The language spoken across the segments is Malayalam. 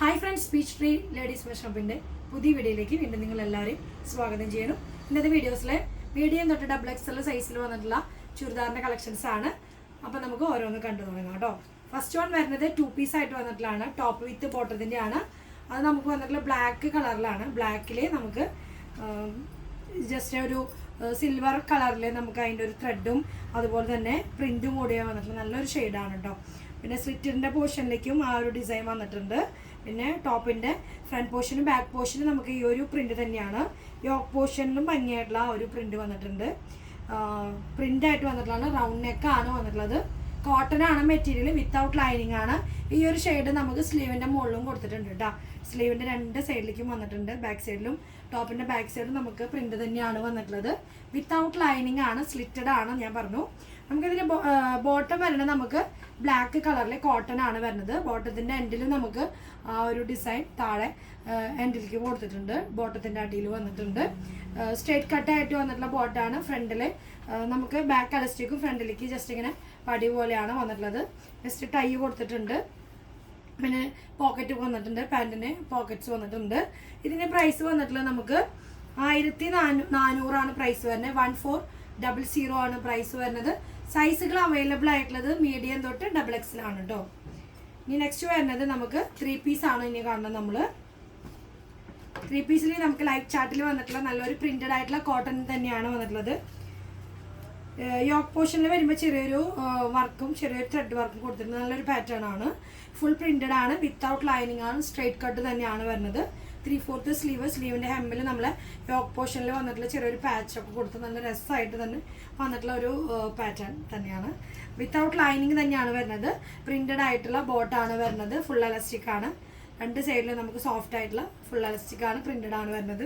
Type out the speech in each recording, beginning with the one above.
Hi friends, speech tree ladies fashion ഷോപ്പിൻ്റെ പുതിയ വീഡിയോയിലേക്ക് വീണ്ടും നിങ്ങൾ എല്ലാവരെയും സ്വാഗതം ചെയ്യുന്നു. ഇന്നത്തെ വീഡിയോസിലെ മീഡിയം തൊട്ട് ഡബിൾ എക്സൽ സൈസിൽ വന്നിട്ടുള്ള ചുരിദാറിൻ്റെ കളക്ഷൻസ് ആണ്. അപ്പോൾ നമുക്ക് ഓരോന്ന് കണ്ടു തുടങ്ങാം കേട്ടോ. ഫസ്റ്റ് വൺ വരുന്നത് 2 പീസ് ആയിട്ട് വന്നിട്ടുള്ളതാണ്. ടോപ്പ് വിത്ത് ബോട്ടത്തിൻ്റെ ആണ്. അത് നമുക്ക് വന്നിട്ടുള്ള ബ്ലാക്ക് കളറിലാണ്. ബ്ലാക്കിൽ നമുക്ക് ജസ്റ്റ് ഒരു സിൽവർ കളറിൽ നമുക്ക് അതിൻ്റെ ഒരു ത്രെഡും അതുപോലെ തന്നെ പ്രിൻറ്റും കൂടിയാണ് വന്നിട്ടുള്ളത്. നല്ലൊരു ഷെയ്ഡാണ് കേട്ടോ. പിന്നെ സ്ലിറ്റിൻ്റെ പോർഷനിലേക്കും ആ ഒരു ഡിസൈൻ വന്നിട്ടുണ്ട്. പിന്നെ ടോപ്പിൻ്റെ ഫ്രണ്ട് പോർഷനും ബാക്ക് പോർഷനും നമുക്ക് ഈ ഒരു പ്രിൻറ്റ് തന്നെയാണ്. യോക്ക് പോർഷനിലും ഭംഗിയായിട്ടുള്ള ആ ഒരു പ്രിൻറ്റ് വന്നിട്ടുണ്ട്. പ്രിൻ്റായിട്ട് വന്നിട്ടുള്ളതാണ്. റൗണ്ട് നെക്കാണ് വന്നിട്ടുള്ളത്. കോട്ടൺ ആണ് മെറ്റീരിയൽ, വിത്തൗട്ട് ലൈനിങ് ആണ്. ഈ ഒരു ഷെയ്ഡ് നമുക്ക് സ്ലീവിൻ്റെ മുകളിലും കൊടുത്തിട്ടുണ്ട് കേട്ടോ. സ്ലീവിൻ്റെ 2 സൈഡിലേക്കും വന്നിട്ടുണ്ട്. ബാക്ക് സൈഡിലും ടോപ്പിൻ്റെ ബാക്ക് സൈഡും നമുക്ക് പ്രിൻ്റ് തന്നെയാണ് വന്നിട്ടുള്ളത്. വിത്തൗട്ട് ലൈനിങ് ആണ്, സ്ലിറ്റഡ് ആണ് ഞാൻ പറഞ്ഞു. നമുക്കിതിൻ്റെ ബോട്ടം വരുന്നത് നമുക്ക് ബ്ലാക്ക് കളറിൽ കോട്ടൺ ആണ് വരുന്നത്. ബോട്ടത്തിൻ്റെ എൻഡിൽ നമുക്ക് ആ ഒരു ഡിസൈൻ താഴെ എൻഡിലേക്ക് കൊടുത്തിട്ടുണ്ട്. ബോട്ടത്തിൻ്റെ അടിയിൽ വന്നിട്ടുണ്ട്. സ്ട്രേറ്റ് കട്ടായിട്ട് വന്നിട്ടുള്ള ബോട്ടാണ്. ഫ്രണ്ടിൽ നമുക്ക് ബാക്ക് അലസ്റ്റിക്കും ഫ്രണ്ടിലേക്ക് ജസ്റ്റ് ഇങ്ങനെ പടി പോലെയാണ് വന്നിട്ടുള്ളത്. ജസ്റ്റ് ടൈ കൊടുത്തിട്ടുണ്ട്. പിന്നെ പോക്കറ്റ് വന്നിട്ടുണ്ട്. പാൻറ്റിന് പോക്കറ്റ്സ് വന്നിട്ടുണ്ട്. ഇതിൻ്റെ പ്രൈസ് വന്നിട്ടുള്ളത് നമുക്ക് 1400 പ്രൈസ് വരുന്നത്. 1400 ആണ് പ്രൈസ് വരുന്നത്. സൈസുകൾ അവൈലബിൾ ആയിട്ടുള്ളത് മീഡിയം തൊട്ട് ഡബിൾ എക്സൽ ആണ് കേട്ടോ. ഇനി നെക്സ്റ്റ് വരുന്നത് നമുക്ക് 3 പീസ് ആണ് ഇനി കാണുന്നത്. നമ്മൾ 3 പീസിൽ നമുക്ക് ലൈറ്റ് ചാർട്ടിൽ വന്നിട്ടുള്ള നല്ലൊരു പ്രിന്റഡ് ആയിട്ടുള്ള കോട്ടൺ തന്നെയാണ് വന്നിട്ടുള്ളത്. യോക്ക് പോർഷനിൽ വരുമ്പോൾ ചെറിയൊരു വർക്കും ചെറിയൊരു ത്രെഡ് വർക്കും കൊടുത്തിട്ടുണ്ട്. നല്ലൊരു പാറ്റേൺ ആണ്. ഫുൾ പ്രിന്റഡ് ആണ്, വിത്തൗട്ട് ലൈനിങ് ആണ്. സ്ട്രേറ്റ് കട്ട് തന്നെയാണ് വരുന്നത്. 3/4 സ്ലീവ്. സ്ലീവിൻ്റെ ഹെമ്മിൽ നമ്മൾ യോക്ക് പോർഷനിൽ വന്നിട്ടുള്ള ചെറിയൊരു പാച്ചൊക്കെ കൊടുത്ത് നല്ല രസമായിട്ട് തന്നെ വന്നിട്ടുള്ള ഒരു പാറ്റേൺ തന്നെയാണ്. വിത്തൗട്ട് ലൈനിങ് തന്നെയാണ് വരുന്നത്. പ്രിന്റഡ് ആയിട്ടുള്ള ബോട്ടാണ് വരുന്നത്. ഫുൾ എലാസ്റ്റിക് ആണ്. 2 സൈഡിലും നമുക്ക് സോഫ്റ്റ് ആയിട്ടുള്ള ഫുൾ എലാസ്റ്റിക് ആണ്, പ്രിന്റഡ് ആണ് വരുന്നത്.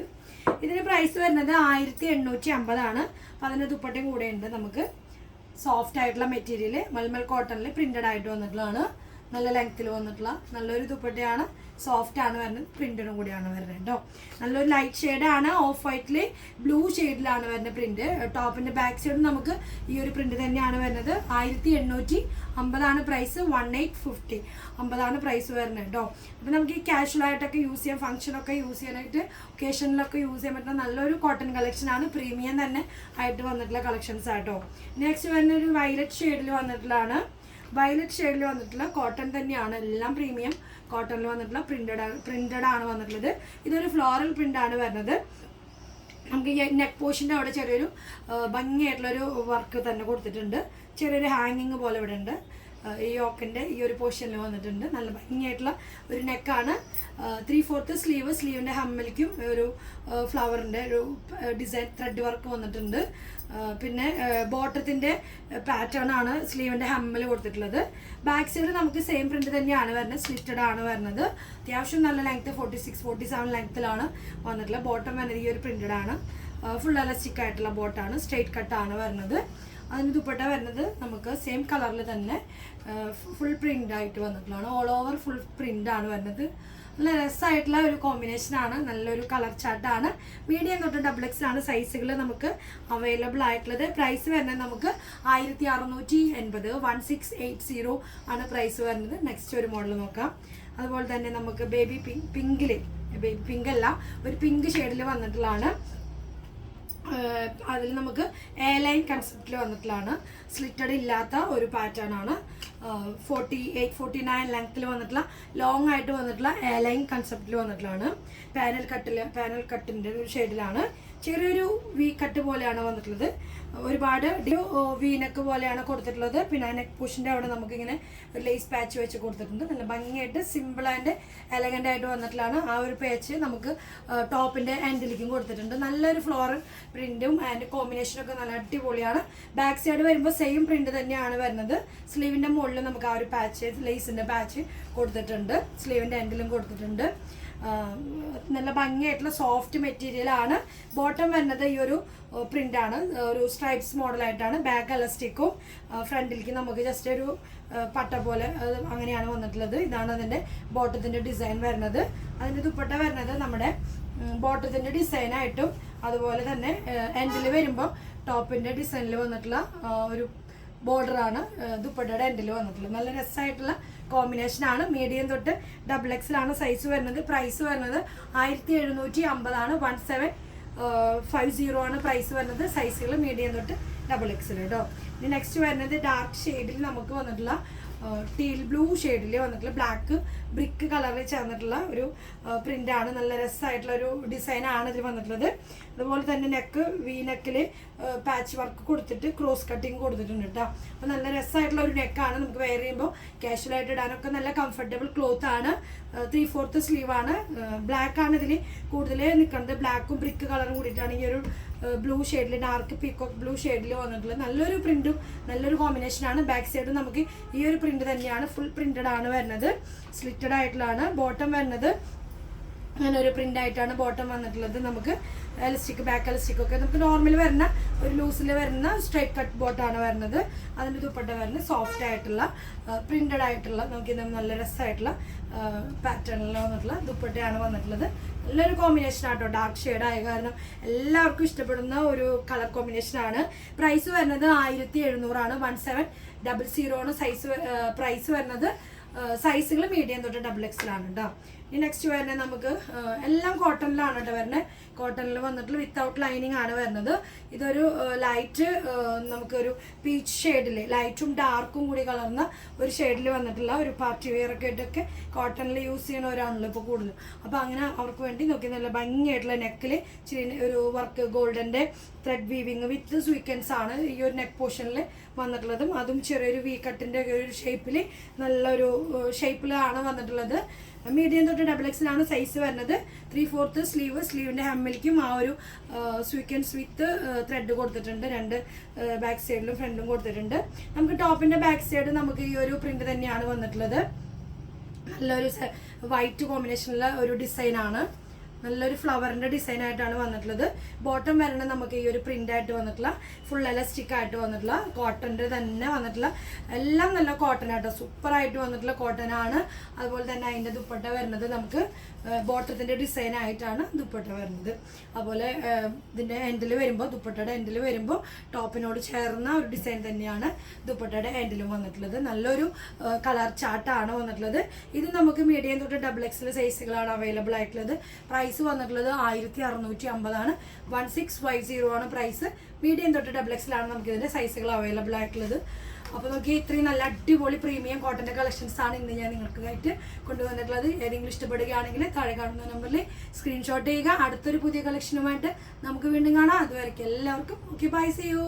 ഇതിന് പ്രൈസ് വരുന്നത് 1850 ആണ്. അപ്പോൾ അതിൻ്റെ ദുപ്പട്ടയും കൂടെ ഉണ്ട്. നമുക്ക് സോഫ്റ്റ് ആയിട്ടുള്ള മെറ്റീരിയൽ മൽമൽ കോട്ടണിൽ പ്രിന്റഡ് ആയിട്ട് വന്നിട്ടുള്ളതാണ്. നല്ല ലെങ്ത്തിൽ വന്നിട്ടുള്ള നല്ലൊരു ദുപ്പട്ടയാണ്. സോഫ്റ്റ് ആണ് വരുന്നത്. പ്രിന്റഡും കൂടിയാണ് വരുന്നത് കേട്ടോ. നല്ലൊരു ലൈറ്റ് ഷെയ്ഡാണ്. ഓഫ് വൈറ്റിൽ ബ്ലൂ ഷെയ്ഡിലാണ് വരുന്നത് പ്രിന്റ്. ടോപ്പിന്റെ ബാക്ക് സൈഡും നമുക്ക് ഈ ഒരു പ്രിന്റ് തന്നെയാണ് വരുന്നത്. 1850 പ്രൈസ്. 1850 50 പ്രൈസ് വരുന്നത് കേട്ടോ. അപ്പോൾ നമുക്ക് ഈ കാഷ്വൽ ആയിട്ടൊക്കെ യൂസ് ചെയ്യാം, ഫംഗ്ഷനൊക്കെ യൂസ് ചെയ്യാനായിട്ട്, ഒക്കേഷനിലൊക്കെ യൂസ് ചെയ്യാൻ പറ്റുന്ന നല്ലൊരു കോട്ടൺ കളക്ഷൻ ആണ്. പ്രീമിയം തന്നെ ആയിട്ട് വന്നിട്ടുള്ള കളക്ഷൻസ് ആട്ടോ. നെക്സ്റ്റ് വരുന്ന ഒരു വയലറ്റ് ഷെയ്ഡിൽ വന്നിട്ടുള്ളതാണ്. വയലറ്റ് ഷെയ്ഡിൽ വന്നിട്ടുള്ള കോട്ടൺ തന്നെയാണ്. എല്ലാം പ്രീമിയം കോട്ടണിൽ വന്നിട്ടുള്ള പ്രിന്റഡ് ആണ് വന്നിട്ടുള്ളത്. ഇതൊരു ഫ്ലോറൽ പ്രിന്റ് ആണ് വരുന്നത്. നമുക്ക് ഈ നെക്ക് പോർഷൻ്റെ അവിടെ ചെറിയൊരു ഭംഗിയായിട്ടുള്ളൊരു വർക്ക് തന്നെ കൊടുത്തിട്ടുണ്ട്. ചെറിയൊരു ഹാങ്ങിങ് പോലെ ഇവിടെ ഉണ്ട്. ഈ യോക്കിൻ്റെ ഈ ഒരു പോർഷനിൽ വന്നിട്ടുണ്ട്. നല്ല ഭംഗിയായിട്ടുള്ള ഒരു നെക്കാണ്. 3/4 സ്ലീവ്. സ്ലീവിൻ്റെ ഹമ്മിലേക്കും ഒരു ഫ്ലവറിൻ്റെ ഒരു ഡിസൈൻ ത്രെഡ് വർക്ക് വന്നിട്ടുണ്ട്. പിന്നെ ബോട്ടത്തിൻ്റെ പാറ്റേൺ ആണ് സ്ലീവിൻ്റെ ഹമ്മിൽ കൊടുത്തിട്ടുള്ളത്. ബാക്ക് സൈഡ് നമുക്ക് സെയിം പ്രിന്റ് തന്നെയാണ് വരുന്നത്. സ്ലിറ്റഡ് ആണ് വരുന്നത്. അത്യാവശ്യം നല്ല ലെങ്ത്ത് 46-47 ലെങ്ത്തിലാണ് വന്നിട്ടുള്ളത്. ബോട്ടം വരുന്നത് ഈ ഒരു പ്രിന്റഡ് ആണ്. ഫുൾ എലാസ്റ്റിക് ആയിട്ടുള്ള ബോട്ടാണ്. സ്ട്രേറ്റ് കട്ടാണ് വരുന്നത്. അതിന് ദുപ്പട്ട വരുന്നത് നമുക്ക് സെയിം കളറിൽ തന്നെ ഫുൾ പ്രിന്റ് ആയിട്ട് വന്നിട്ടുള്ളതാണ്. ഓൾ ഓവർ ഫുൾ പ്രിന്റ് ആണ് വരുന്നത്. നല്ല രസമായിട്ടുള്ള ഒരു കോമ്പിനേഷനാണ്. നല്ലൊരു കളർ ചാർട്ടാണ്. മീഡിയം തൊട്ട് ഡബിൾ എക്സ് ആണ് സൈസുകൾ നമുക്ക് അവൈലബിൾ ആയിട്ടുള്ളത്. പ്രൈസ് വരുന്നത് നമുക്ക് 1680 1680 ആണ് പ്രൈസ് വരുന്നത്. നെക്സ്റ്റ് ഒരു മോഡൽ നോക്കാം. അതുപോലെ തന്നെ നമുക്ക് ബേബി പിങ്ക് അല്ല, ഒരു പിങ്ക് ഷെയ്ഡിൽ വന്നിട്ടുള്ളതാണ്. അതിൽ നമുക്ക് എ ലൈൻ കൺസെപ്റ്റിൽ വന്നിട്ടുള്ളതാണ്. സ്ലിറ്റഡ് ഇല്ലാത്ത ഒരു പാറ്റേൺ ആണ്. 48-49 ലെങ്ത്തിൽ വന്നിട്ടുള്ള ലോങ് ആയിട്ട് വന്നിട്ടുള്ള എ ലൈൻ കൺസെപ്റ്റിൽ വന്നിട്ടുള്ളതാണ്. പാനൽ കട്ടിൻ്റെ ഒരു ഷെയ്ഡിലാണ്. ചെറിയൊരു വി കട്ട് പോലെയാണ് വന്നിട്ടുള്ളത്. ഒരുപാട് വി നെക്ക് പോലെയാണ് കൊടുത്തിട്ടുള്ളത്. പിന്നെ നെക്ക് പുഷിൻ്റെ അവിടെ നമുക്കിങ്ങനെ ഒരു ലേസ് പാച്ച് വെച്ച് കൊടുത്തിട്ടുണ്ട്. നല്ല ഭംഗിയായിട്ട് സിമ്പിൾ ആൻഡ് എലഗൻ്റ് ആയിട്ട് വന്നിട്ടുള്ളതാണ്. ആ ഒരു പാച്ച് നമുക്ക് ടോപ്പിൻ്റെ എൻഡിലേക്കും കൊടുത്തിട്ടുണ്ട്. നല്ലൊരു ഫ്ലോറൽ പ്രിന്റും ആൻഡ് കോമ്പിനേഷനൊക്കെ നല്ല അടിപൊളിയാണ്. ബാക്ക് സൈഡ് വരുമ്പോൾ സെയിം പ്രിന്റ് തന്നെയാണ് വരുന്നത്. സ്ലീവിൻ്റെ മുകളിൽ നമുക്ക് ആ ഒരു പാച്ച് ലേസിൻ്റെ പാച്ച് കൊടുത്തിട്ടുണ്ട്. സ്ലീവിൻ്റെ എൻഡിലും കൊടുത്തിട്ടുണ്ട്. നല്ല ഭംഗിയായിട്ടുള്ള സോഫ്റ്റ് മെറ്റീരിയൽ ആണ്. ബോട്ടം വരുന്നത് ഈ ഒരു പ്രിന്റ് ആണ്. ഒരു സ്ട്രൈപ്സ് മോഡലായിട്ടാണ്. ബാക്ക് എലാസ്റ്റിക്കും ഫ്രണ്ടിലേക്ക് നമുക്ക് ജസ്റ്റ് ഒരു പട്ട പോലെ അങ്ങനെയാണ് വന്നിട്ടുള്ളത്. ഇതാണ് അതിൻ്റെ ബോട്ടത്തിൻ്റെ ഡിസൈൻ വരുന്നത്. അതിൻ്റെ ദുപ്പട്ട വരുന്നത് നമ്മുടെ ബോട്ടത്തിൻ്റെ ഡിസൈനായിട്ടും അതുപോലെ തന്നെ എൻഡിൽ വരുമ്പോൾ ടോപ്പിൻ്റെ ഡിസൈനിൽ വന്നിട്ടുള്ള ഒരു border ആണ് ദുപ്പട്ടയുടെ എൻഡിൽ വന്നിട്ടുള്ളത്. നല്ല രസമായിട്ടുള്ള കോമ്പിനേഷനാണ്. മീഡിയം തൊട്ട് XXL ആണ് സൈസ് വരുന്നത്. പ്രൈസ് വരുന്നത് 1750 ആണ്. 1750 ആണ് പ്രൈസ് വരുന്നത്. സൈസുകൾ മീഡിയം തൊട്ട് XXL കേട്ടോ. ഇനി നെക്സ്റ്റ് വരുന്നത് ഡാർക്ക് ഷെയ്ഡിൽ നമുക്ക് വന്നിട്ടുള്ള ടീൽ ബ്ലൂ ഷെയ്ഡിൽ വന്നിട്ടുള്ള ബ്ലാക്ക് ബ്രിക്ക് കളറിൽ ചേർന്നിട്ടുള്ള ഒരു പ്രിൻ്റാണ്. നല്ല രസമായിട്ടുള്ള ഒരു ഡിസൈനാണ് ഇതിൽ വന്നിട്ടുള്ളത്. അതുപോലെ തന്നെ നെക്ക് നെക്കിൽ പാച്ച് വർക്ക് കൊടുത്തിട്ട് ക്രോസ് കട്ടിങ് കൊടുത്തിട്ടുണ്ട് കേട്ടോ. അപ്പോൾ നല്ല രസമായിട്ടുള്ള ഒരു നെക്കാണ്. നമുക്ക് വെയർ ചെയ്യുമ്പോൾ കാഷ്വലായിട്ട് ഇടാനൊക്കെ നല്ല കംഫർട്ടബിൾ ക്ലോത്ത് ആണ്. 3/4 സ്ലീവാണ്. ബ്ലാക്ക് ആണ് ഇതിൽ കൂടുതൽ നിൽക്കുന്നത്. ബ്ലാക്കും ബ്രിക്ക് കളറും കൂടിയിട്ടാണ് ഈ ഒരു ബ്ലൂ ഷെയ്ഡിൽ ഡാർക്ക് പീക്കോക്ക് ബ്ലൂ ഷെയ്ഡിൽ വന്നിട്ടുള്ളത്. നല്ലൊരു പ്രിന്റും നല്ലൊരു കോമ്പിനേഷനാണ്. ബാക്ക് സൈഡും നമുക്ക് ഈ ഒരു പ്രിന്റ് തന്നെയാണ്. ഫുൾ പ്രിന്റഡ് ആണ് വരുന്നത്. സ്ലിറ്റഡ് ആയിട്ടുള്ളതാണ്. ബോട്ടം വരുന്നത് അങ്ങനെ ഒരു പ്രിന്റ് ആയിട്ടാണ് ബോട്ടം വന്നിട്ടുള്ളത്. നമുക്ക് എലസ്റ്റിക് ബാക്ക് എലസ്റ്റിക് ഒക്കെ നമുക്ക് നോർമൽ വരുന്ന ഒരു ലൂസിൽ വരുന്ന സ്ട്രൈറ്റ് കട്ട് ബോട്ടാണ് വരുന്നത്. അതിൻ്റെ ദുപ്പട്ട വരുന്നത് സോഫ്റ്റ് ആയിട്ടുള്ള പ്രിന്റഡ് ആയിട്ടുള്ള നമുക്ക് നല്ല രസമായിട്ടുള്ള പാറ്റേണിൽ വന്നിട്ടുള്ള ദുപ്പട്ടയാണ് വന്നിട്ടുള്ളത്. നല്ലൊരു കോമ്പിനേഷൻ ആട്ടോ. ഡാർക്ക് ഷെയ്ഡ് ആയ കാരണം എല്ലാവർക്കും ഇഷ്ടപ്പെടുന്ന ഒരു കളർ കോമ്പിനേഷനാണ്. പ്രൈസ് വരുന്നത് 1700 ആണ്. 1700 ആണ് സൈസ്. പ്രൈസ് വരുന്നത് സൈസുകൾ മീഡിയം തൊട്ട് XXL ആണ് കേട്ടോ. ഇനി നെക്സ്റ്റ് വരുന്നത് നമുക്ക് എല്ലാം കോട്ടണിലാണ് കേട്ടോ വരുന്നത്. കോട്ടണിൽ വന്നിട്ടുള്ള വിത്തൗട്ട് ലൈനിങ് ആണ് വരുന്നത്. ഇതൊരു ലൈറ്റ് നമുക്കൊരു പീച്ച് ഷെയ്ഡിൽ ലൈറ്റും ഡാർക്കും കൂടി കലർന്ന ഒരു ഷെയ്ഡിൽ വന്നിട്ടുള്ള ഒരു പാർട്ടി വെയർ ഒക്കെ ആയിട്ടൊക്കെ കോട്ടണിൽ യൂസ് ചെയ്യണവരാണല്ലോ ഇപ്പോൾ കൂടുതൽ. അപ്പോൾ അങ്ങനെ അവർക്ക് വേണ്ടി നോക്കി നല്ല ഭംഗിയായിട്ടുള്ള നെക്കിൽ ഇച്ചിരി ഒരു വർക്ക് ഗോൾഡൻ്റെ ത്രെഡ് വീവിങ് വിത്ത് സ്വീക്കൻസ് ആണ് ഈ ഒരു നെക്ക് പോർഷനിൽ വന്നിട്ടുള്ളതും. അതും ചെറിയൊരു വി കട്ടിൻ്റെ ഒരു ഷേപ്പിൽ നല്ലൊരു ഷേപ്പിലാണ് വന്നിട്ടുള്ളത്. മീഡിയം തൊട്ട് XXL ആണ് സൈസ് വരുന്നത്. 3/4 സ്ലീവ്. സ്ലീവിൻ്റെ ഹെമ്മിലേക്കും ആ ഒരു സ്വീക്കൻസ് വിത്ത് ത്രെഡ് കൊടുത്തിട്ടുണ്ട്. രണ്ട് ബാക്ക് സൈഡിലും ഫ്രണ്ടും കൊടുത്തിട്ടുണ്ട്. നമുക്ക് ടോപ്പിൻ്റെ ബാക്ക് സൈഡ് നമുക്ക് ഈ ഒരു പ്രിന്റ് തന്നെയാണ് വന്നിട്ടുള്ളത്. നല്ലൊരു വൈറ്റ് കോമ്പിനേഷനിലുള്ള ഒരു ഡിസൈനാണ്. നല്ലൊരു ഫ്ലവറിൻ്റെ ഡിസൈൻ ആയിട്ടാണ് വന്നിട്ടുള്ളത്. ബോട്ടം വരണം നമുക്ക് ഈ ഒരു പ്രിന്റ് ആയിട്ട് വന്നിട്ടുള്ള ഫുൾ എലാസ്റ്റിക് ആയിട്ട് വന്നിട്ടുള്ള കോട്ടൻ്റെ തന്നെ വന്നിട്ടുള്ള എല്ലാം നല്ല കോട്ടൺ ആട്ടോ. സൂപ്പറായിട്ട് വന്നിട്ടുള്ള കോട്ടൺ ആണ്. അതുപോലെ തന്നെ അതിൻ്റെ ദുപ്പട്ട വരുന്നത് നമുക്ക് ബോട്ടത്തിൻ്റെ ഡിസൈൻ ആയിട്ടാണ് ദുപ്പട്ട വരുന്നത്. അതുപോലെ ഇതിൻ്റെ എൻഡിൽ വരുമ്പോൾ ദുപ്പട്ടയുടെ എൻഡിൽ വരുമ്പോൾ ടോപ്പിനോട് ചേർന്ന ഒരു ഡിസൈൻ തന്നെയാണ് ദുപ്പട്ടയുടെ എൻഡിലും വന്നിട്ടുള്ളത്. നല്ലൊരു കളർ ചാർട്ടാണ് വന്നിട്ടുള്ളത്. ഇത് നമുക്ക് മീഡിയം തൊട്ട് XXL സൈസുകളാണ് അവൈലബിൾ ആയിട്ടുള്ളത്. പ്രൈസ് വന്നിട്ടുള്ളത് 1650 ആണ്. 1650 ആണ് പ്രൈസ്. മീഡിയം തൊട്ട് XXL ആണ് നമുക്ക് ഇതിൻ്റെ സൈസുകൾ അവൈലബിൾ ആയിട്ടുള്ളത്. അപ്പോൾ നോക്കി ഇത്രയും നല്ല അടിപൊളി പ്രീമിയം കോട്ടൻ്റെ കളക്ഷൻസ് ആണ് ഇന്ന് ഞാൻ നിങ്ങൾക്കായിട്ട് കൊണ്ടുവന്നിട്ടുള്ളത്. ഏതെങ്കിലും ഇഷ്ടപ്പെടുകയാണെങ്കിൽ താഴെ കാണുന്ന നമ്പറിൽ സ്ക്രീൻഷോട്ട് ചെയ്യുക. അടുത്തൊരു പുതിയ കളക്ഷനുമായിട്ട് നമുക്ക് വീണ്ടും കാണാം. അതുവരെയ്ക്കും എല്ലാവർക്കും ഓക്കെ ബൈ, സീ യു.